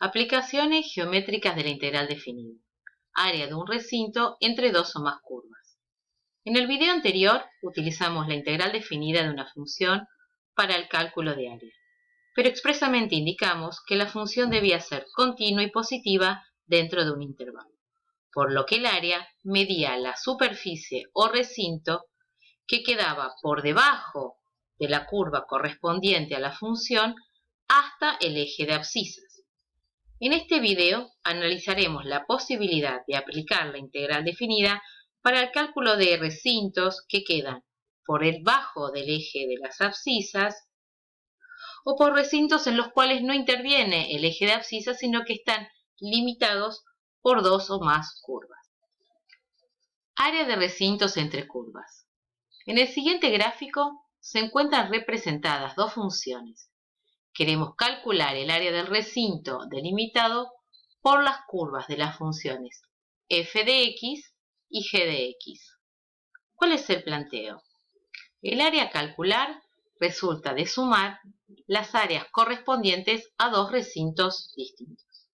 Aplicaciones geométricas de la integral definida. Área de un recinto entre dos o más curvas. En el video anterior utilizamos la integral definida de una función para el cálculo de área, pero expresamente indicamos que la función debía ser continua y positiva dentro de un intervalo, por lo que el área medía la superficie o recinto que quedaba por debajo de la curva correspondiente a la función hasta el eje de abscisas. En este video analizaremos la posibilidad de aplicar la integral definida para el cálculo de recintos que quedan por debajo del eje de las abscisas o por recintos en los cuales no interviene el eje de abscisas, sino que están limitados por dos o más curvas. Área de recintos entre curvas. En el siguiente gráfico se encuentran representadas dos funciones. Queremos calcular el área del recinto delimitado por las curvas de las funciones f de x y g de x. ¿Cuál es el planteo? El área a calcular resulta de sumar las áreas correspondientes a dos recintos distintos.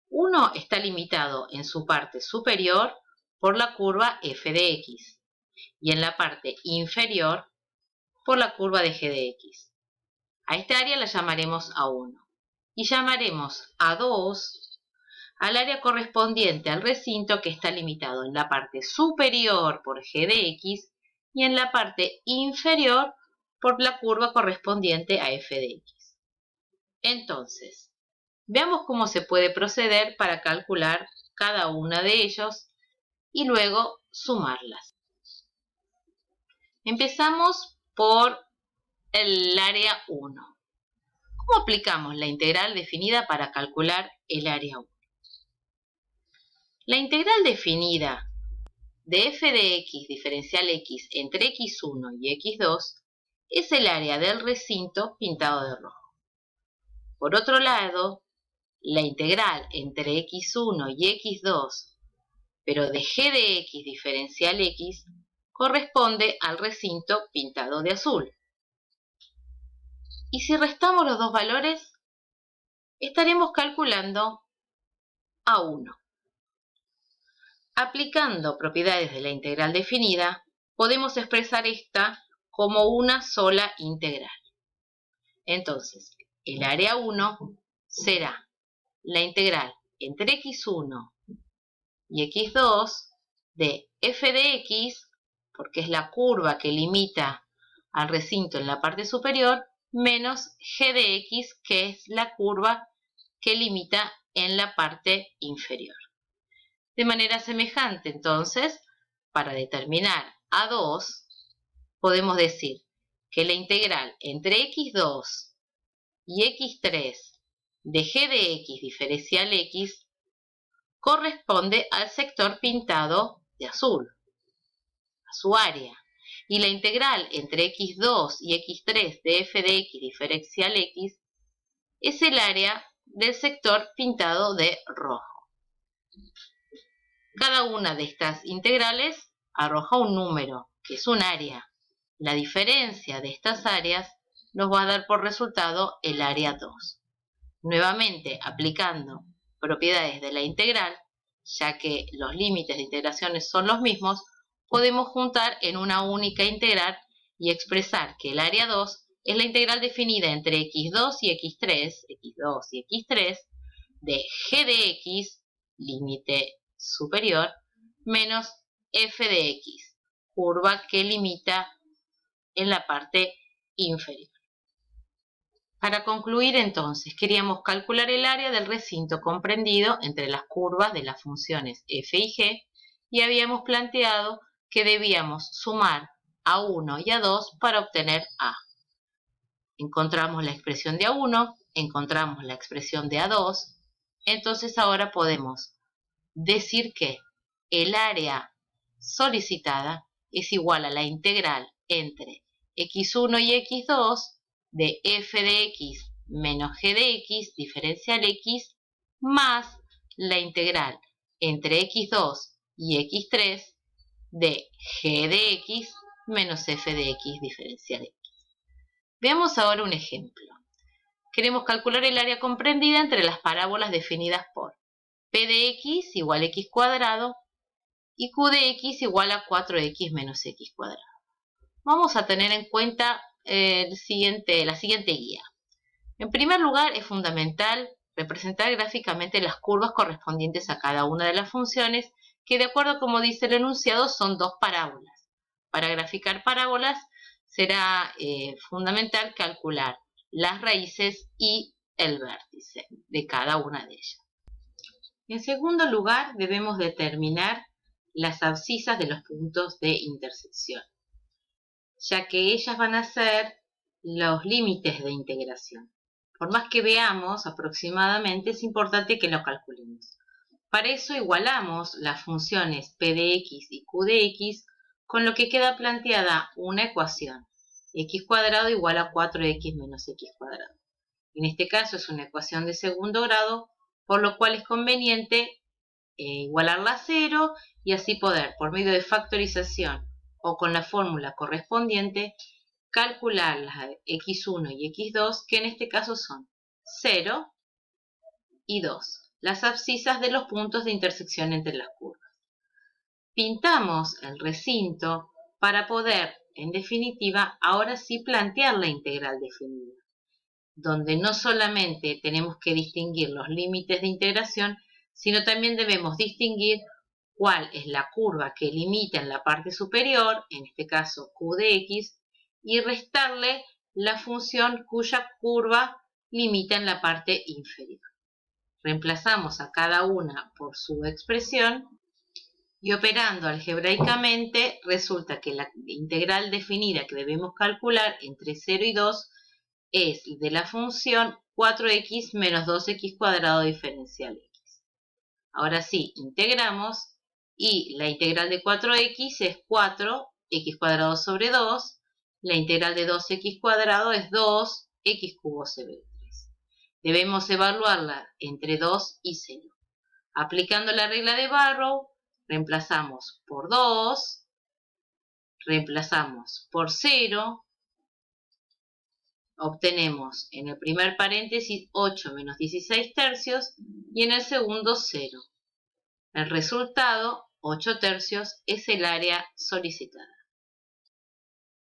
Uno está limitado en su parte superior por la curva f de x y en la parte inferior por la curva de g de x. A esta área la llamaremos A1 y llamaremos A2 al área correspondiente al recinto que está limitado en la parte superior por g de x y en la parte inferior por la curva correspondiente a f de x. Entonces, veamos cómo se puede proceder para calcular cada una de ellos y luego sumarlas. Empezamos por el área 1. ¿Cómo aplicamos la integral definida para calcular el área 1? La integral definida de f de x diferencial x entre x1 y x2 es el área del recinto pintado de rojo. Por otro lado, la integral entre x1 y x2, pero de g de x diferencial x, corresponde al recinto pintado de azul. Y si restamos los dos valores, estaremos calculando A1. Aplicando propiedades de la integral definida, podemos expresar esta como una sola integral. Entonces, el área 1 será la integral entre x1 y x2 de f de x, porque es la curva que limita al recinto en la parte superior, menos g de x, que es la curva que limita en la parte inferior. De manera semejante, entonces, para determinar A2, podemos decir que la integral entre x2 y x3 de g de x diferencial x corresponde al sector pintado de azul, a su área. Y la integral entre x2 y x3 de f de x diferencial x es el área del sector pintado de rojo. Cada una de estas integrales arroja un número, que es un área. La diferencia de estas áreas nos va a dar por resultado el área 2. Nuevamente, aplicando propiedades de la integral, ya que los límites de integraciones son los mismos, podemos juntar en una única integral y expresar que el área 2 es la integral definida entre x2 y x3 de g de x, límite superior, menos f de x, curva que limita en la parte inferior. Para concluir, entonces, queríamos calcular el área del recinto comprendido entre las curvas de las funciones f y g y habíamos planteado que debíamos sumar A1 y A2 para obtener A. Encontramos la expresión de A1, encontramos la expresión de A2, entonces ahora podemos decir que el área solicitada es igual a la integral entre x1 y x2 de f de x menos g de x diferencial x más la integral entre x2 y x3 de g de x menos f de x diferencial x. Veamos ahora un ejemplo. queremos calcular el área comprendida entre las parábolas definidas por P de x igual a x cuadrado y Q de x igual a 4x menos x cuadrado. Vamos a tener en cuenta la siguiente guía. En primer lugar, es fundamental representar gráficamente las curvas correspondientes a cada una de las funciones, que de acuerdo a como dice el enunciado son dos parábolas. Para graficar parábolas será fundamental calcular las raíces y el vértice de cada una de ellas. En segundo lugar, debemos determinar las abscisas de los puntos de intersección, ya que ellas van a ser los límites de integración. Por más que veamos aproximadamente, es importante que lo calculemos. Para eso igualamos las funciones p de x y q de x, con lo que queda planteada una ecuación, x cuadrado igual a 4x menos x cuadrado. En este caso es una ecuación de segundo grado, por lo cual es conveniente igualarla a 0 y así poder, por medio de factorización o con la fórmula correspondiente, calcular las x1 y x2, que en este caso son 0 y 2, las abscisas de los puntos de intersección entre las curvas. Pintamos el recinto para poder, en definitiva, ahora sí plantear la integral definida, donde no solamente tenemos que distinguir los límites de integración, sino también debemos distinguir cuál es la curva que limita en la parte superior, en este caso q de x, y restarle la función cuya curva limita en la parte inferior. Reemplazamos a cada una por su expresión y operando algebraicamente resulta que la integral definida que debemos calcular entre 0 y 2 es de la función 4x menos 2x cuadrado diferencial x. Ahora sí, integramos y la integral de 4x es 4x cuadrado sobre 2, la integral de 2x cuadrado es 2x cubo sobre 3. Debemos evaluarla entre 2 y 0. Aplicando la regla de Barrow, reemplazamos por 2, reemplazamos por 0, obtenemos en el primer paréntesis 8 menos 16 tercios y en el segundo 0. El resultado, 8 tercios, es el área solicitada.